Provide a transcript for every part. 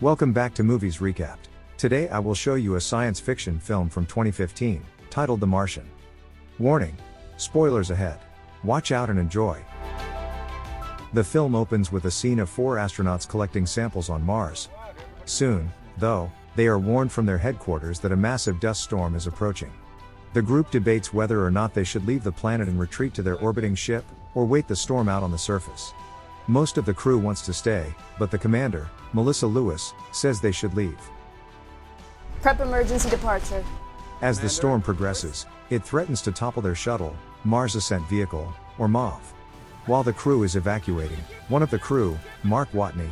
Welcome back to Movies Recapped. Today I will show you a science fiction film from 2015, titled The Martian. Warning: spoilers ahead. Watch out and enjoy. The film opens with a scene of 4 astronauts collecting samples on Mars. Soon, though, they are warned from their headquarters that a massive dust storm is approaching. The group debates whether or not they should leave the planet and retreat to their orbiting ship, or wait the storm out on the surface. Most of the crew wants to stay, but the commander, Melissa Lewis, says they should leave. Prep emergency departure. As the storm progresses, it threatens to topple their shuttle, Mars Ascent Vehicle, or MAV. While the crew is evacuating, one of the crew, Mark Watney,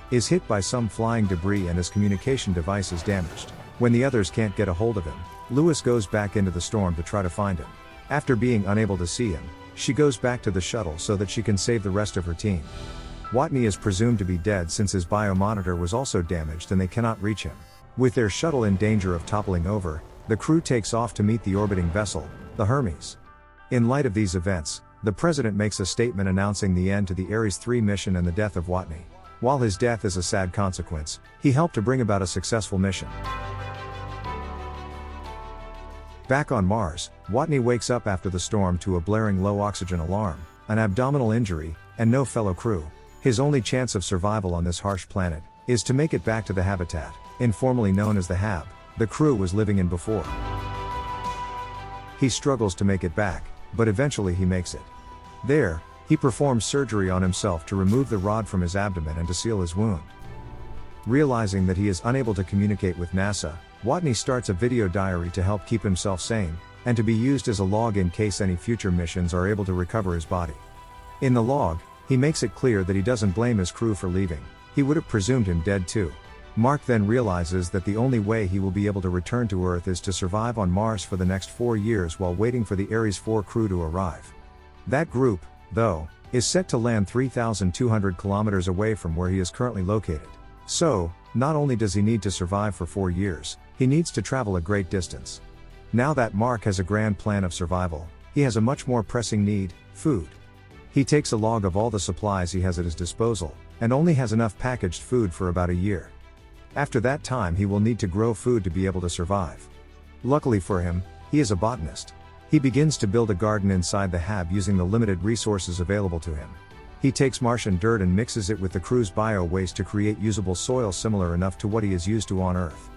is hit by some flying debris and his communication device is damaged. When the others can't get a hold of him, Lewis goes back into the storm to try to find him. After being unable to see him, she goes back to the shuttle so that she can save the rest of her team. Watney is presumed to be dead since his biomonitor was also damaged and they cannot reach him. With their shuttle in danger of toppling over, the crew takes off to meet the orbiting vessel, the Hermes. In light of these events, the president makes a statement announcing the end to the Ares 3 mission and the death of Watney. While his death is a sad consequence, he helped to bring about a successful mission. Back on Mars, Watney wakes up after the storm to a blaring low oxygen alarm, an abdominal injury, and no fellow crew. His only chance of survival on this harsh planet is to make it back to the habitat, informally known as the HAB, the crew was living in before. He struggles to make it back, but eventually he makes it. There, he performs surgery on himself to remove the rod from his abdomen and to seal his wound. Realizing that he is unable to communicate with NASA, Watney starts a video diary to help keep himself sane, and to be used as a log in case any future missions are able to recover his body. In the log, he makes it clear that he doesn't blame his crew for leaving, he would have presumed him dead too. Mark then realizes that the only way he will be able to return to Earth is to survive on Mars for the next 4 years while waiting for the Ares 4 crew to arrive. That group, though, is set to land 3,200 kilometers away from where he is currently located. So, not only does he need to survive for 4 years, he needs to travel a great distance. Now that Mark has a grand plan of survival, he has a much more pressing need: food. He takes a log of all the supplies he has at his disposal, and only has enough packaged food for about a year. After that time he will need to grow food to be able to survive. Luckily for him, he is a botanist. He begins to build a garden inside the HAB using the limited resources available to him. He takes Martian dirt and mixes it with the crew's bio-waste to create usable soil similar enough to what he is used to on Earth.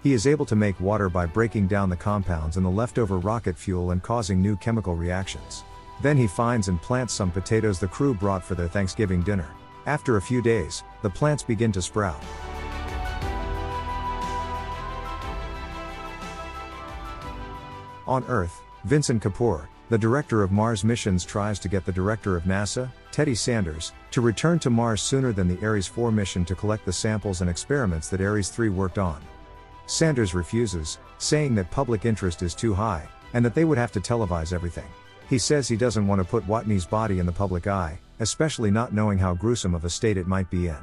He is able to make water by breaking down the compounds in the leftover rocket fuel and causing new chemical reactions. Then he finds and plants some potatoes the crew brought for their Thanksgiving dinner. After a few days, the plants begin to sprout. On Earth, Vincent Kapoor, the director of Mars missions, tries to get the director of NASA, Teddy Sanders, to return to Mars sooner than the Ares 4 mission to collect the samples and experiments that Ares 3 worked on. Sanders refuses, saying that public interest is too high, and that they would have to televise everything. He says he doesn't want to put Watney's body in the public eye, especially not knowing how gruesome of a state it might be in.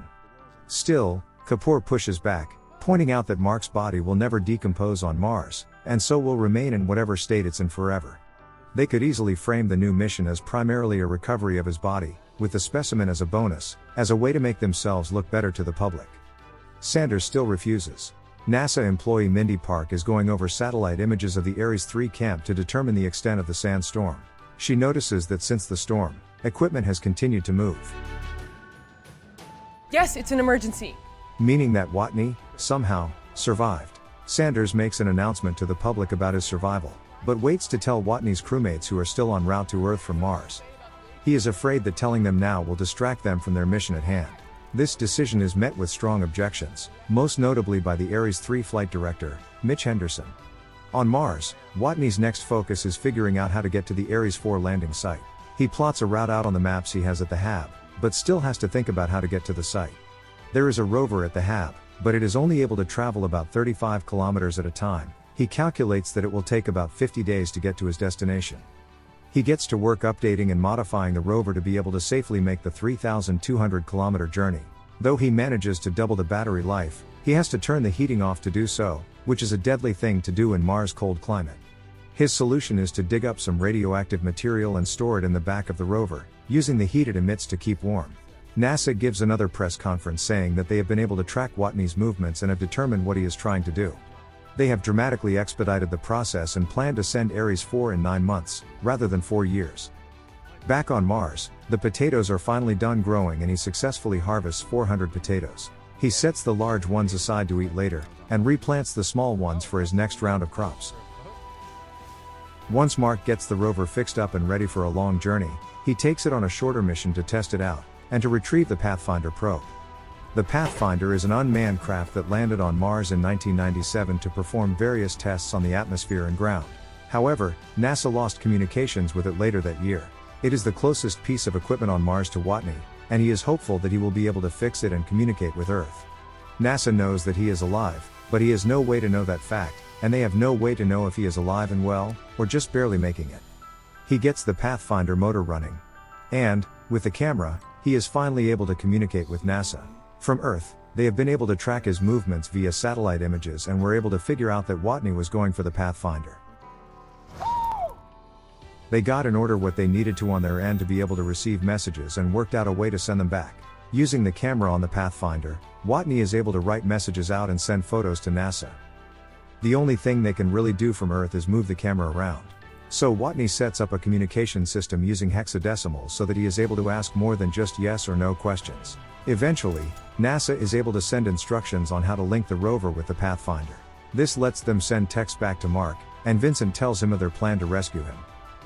Still, Kapoor pushes back, pointing out that Mark's body will never decompose on Mars, and so will remain in whatever state it's in forever. They could easily frame the new mission as primarily a recovery of his body, with the specimen as a bonus, as a way to make themselves look better to the public. Sanders still refuses. NASA employee Mindy Park is going over satellite images of the Ares 3 camp to determine the extent of the sandstorm. She notices that since the storm, equipment has continued to move. Yes, it's an emergency. Meaning that Watney, somehow, survived. Sanders makes an announcement to the public about his survival, but waits to tell Watney's crewmates who are still en route to Earth from Mars. He is afraid that telling them now will distract them from their mission at hand. This decision is met with strong objections, most notably by the Ares 3 flight director, Mitch Henderson. On Mars, Watney's next focus is figuring out how to get to the Ares 4 landing site. He plots a route out on the maps he has at the HAB, but still has to think about how to get to the site. There is a rover at the HAB, but it is only able to travel about 35 kilometers at a time. He calculates that it will take about 50 days to get to his destination. He gets to work updating and modifying the rover to be able to safely make the 3,200 kilometer journey. Though he manages to double the battery life, he has to turn the heating off to do so, which is a deadly thing to do in Mars' cold climate. His solution is to dig up some radioactive material and store it in the back of the rover, using the heat it emits to keep warm. NASA gives another press conference saying that they have been able to track Watney's movements and have determined what he is trying to do. They have dramatically expedited the process and plan to send Ares 4 in 9 months, rather than 4 years. Back on Mars, the potatoes are finally done growing and he successfully harvests 400 potatoes. He sets the large ones aside to eat later, and replants the small ones for his next round of crops. Once Mark gets the rover fixed up and ready for a long journey, he takes it on a shorter mission to test it out, and to retrieve the Pathfinder probe. The Pathfinder is an unmanned craft that landed on Mars in 1997 to perform various tests on the atmosphere and ground. However, NASA lost communications with it later that year. It is the closest piece of equipment on Mars to Watney, and he is hopeful that he will be able to fix it and communicate with Earth. NASA knows that he is alive, but he has no way to know that fact, and they have no way to know if he is alive and well, or just barely making it. He gets the Pathfinder motor running. And, with the camera, he is finally able to communicate with NASA. From Earth, they have been able to track his movements via satellite images and were able to figure out that Watney was going for the Pathfinder. They got in order what they needed to on their end to be able to receive messages and worked out a way to send them back. Using the camera on the Pathfinder, Watney is able to write messages out and send photos to NASA. The only thing they can really do from Earth is move the camera around. So Watney sets up a communication system using hexadecimals so that he is able to ask more than just yes or no questions. Eventually, NASA is able to send instructions on how to link the rover with the Pathfinder. This lets them send text back to Mark, and Vincent tells him of their plan to rescue him.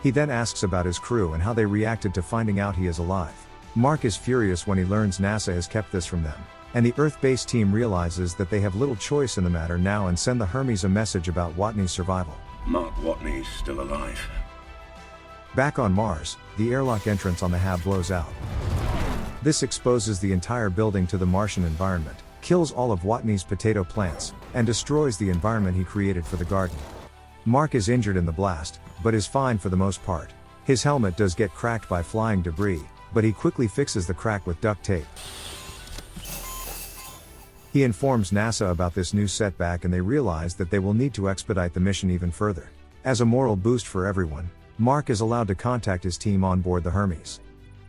He then asks about his crew and how they reacted to finding out he is alive. Mark is furious when he learns NASA has kept this from them, and the Earth-based team realizes that they have little choice in the matter now and send the Hermes a message about Watney's survival. Mark Watney's still alive. Back on Mars, the airlock entrance on the HAB blows out. This exposes the entire building to the Martian environment, kills all of Watney's potato plants, and destroys the environment he created for the garden. Mark is injured in the blast, but is fine for the most part. His helmet does get cracked by flying debris, but he quickly fixes the crack with duct tape. He informs NASA about this new setback and they realize that they will need to expedite the mission even further. As a moral boost for everyone, Mark is allowed to contact his team on board the Hermes.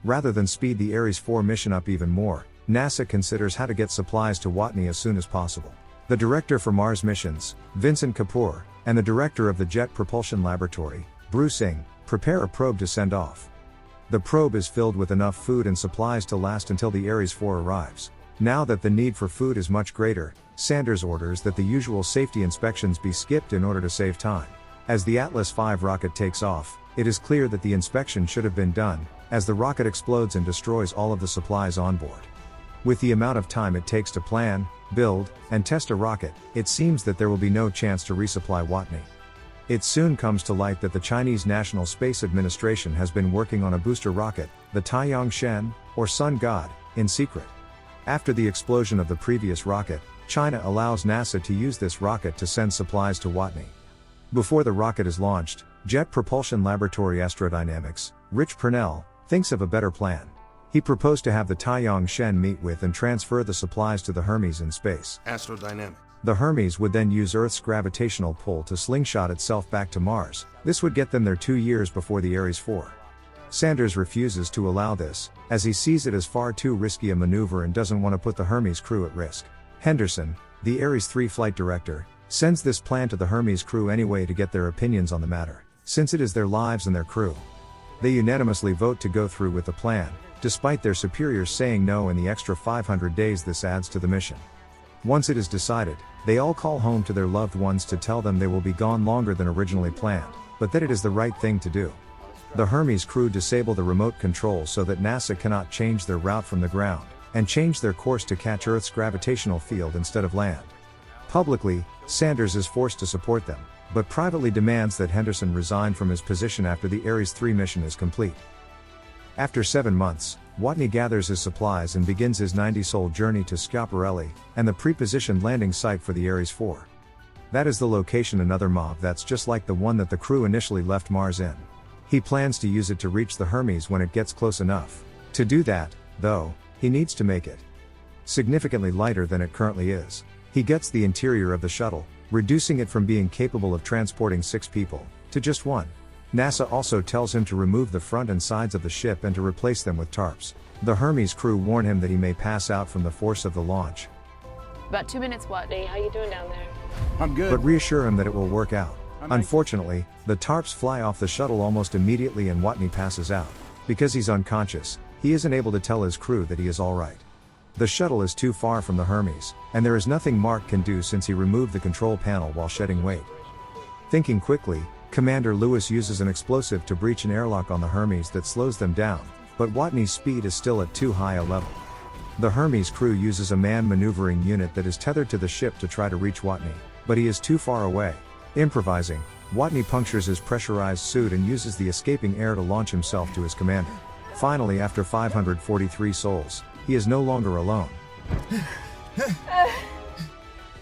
Rather than speed the Ares 4 mission up even more, NASA considers how to get supplies to Watney as soon as possible. The director for Mars missions, Vincent Kapoor, and the director of the Jet Propulsion Laboratory, Bruce Singh, prepare a probe to send off. The probe is filled with enough food and supplies to last until the Ares 4 arrives. Now that the need for food is much greater, Sanders orders that the usual safety inspections be skipped in order to save time. As the Atlas V rocket takes off, it is clear that the inspection should have been done, as the rocket explodes and destroys all of the supplies on board. With the amount of time it takes to plan, build, and test a rocket, it seems that there will be no chance to resupply Watney. It soon comes to light that the Chinese National Space Administration has been working on a booster rocket, the Taiyang Shen, or Sun God, in secret. After the explosion of the previous rocket, China allows NASA to use this rocket to send supplies to Watney. Before the rocket is launched, Jet Propulsion Laboratory Astrodynamics, Rich Purnell, thinks of a better plan. He proposed to have the Taiyang Shen meet with and transfer the supplies to the Hermes in space. Astrodynamics. The Hermes would then use Earth's gravitational pull to slingshot itself back to Mars. This would get them there 2 years before the Ares 4. Sanders refuses to allow this, as he sees it as far too risky a maneuver and doesn't want to put the Hermes crew at risk. Henderson, the Ares 3 flight director, sends this plan to the Hermes crew anyway to get their opinions on the matter, since it is their lives and their crew. They unanimously vote to go through with the plan, despite their superiors saying no and the extra 500 days this adds to the mission. Once it is decided, they all call home to their loved ones to tell them they will be gone longer than originally planned, but that it is the right thing to do. The Hermes crew disable the remote control so that NASA cannot change their route from the ground, and change their course to catch Earth's gravitational field instead of land. Publicly, Sanders is forced to support them, but privately demands that Henderson resign from his position after the Ares 3 mission is complete. After 7 months, Watney gathers his supplies and begins his 90-sol journey to Schiaparelli, and the pre-positioned landing site for the Ares 4. That is the location another mob that's just like the one that the crew initially left Mars in. He plans to use it to reach the Hermes when it gets close enough. To do that, though, he needs to make it significantly lighter than it currently is. He gets the interior of the shuttle, reducing it from being capable of transporting 6 people, to just 1. NASA also tells him to remove the front and sides of the ship and to replace them with tarps. The Hermes crew warn him that he may pass out from the force of the launch, About 2 minutes, Watney. How you doing down there? I'm good. but reassure him that it will work out. Unfortunately, the tarps fly off the shuttle almost immediately and Watney passes out. Because he's unconscious, he isn't able to tell his crew that he is alright. The shuttle is too far from the Hermes, and there is nothing Mark can do since he removed the control panel while shedding weight. Thinking quickly, Commander Lewis uses an explosive to breach an airlock on the Hermes that slows them down, but Watney's speed is still at too high a level. The Hermes crew uses a manned maneuvering unit that is tethered to the ship to try to reach Watney, but he is too far away. Improvising, Watney punctures his pressurized suit and uses the escaping air to launch himself to his commander. Finally, after 543 souls, he is no longer alone.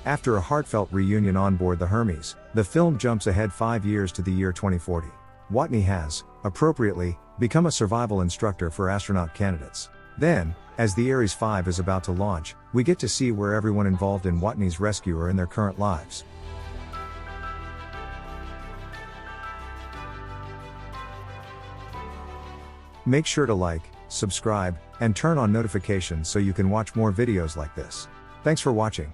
After a heartfelt reunion on board the Hermes, the film jumps ahead 5 years to the year 2040. Watney has, appropriately, become a survival instructor for astronaut candidates. Then, as the Ares 5 is about to launch, we get to see where everyone involved in Watney's rescue are in their current lives. Make sure to like, subscribe, and turn on notifications so you can watch more videos like this. Thanks for watching.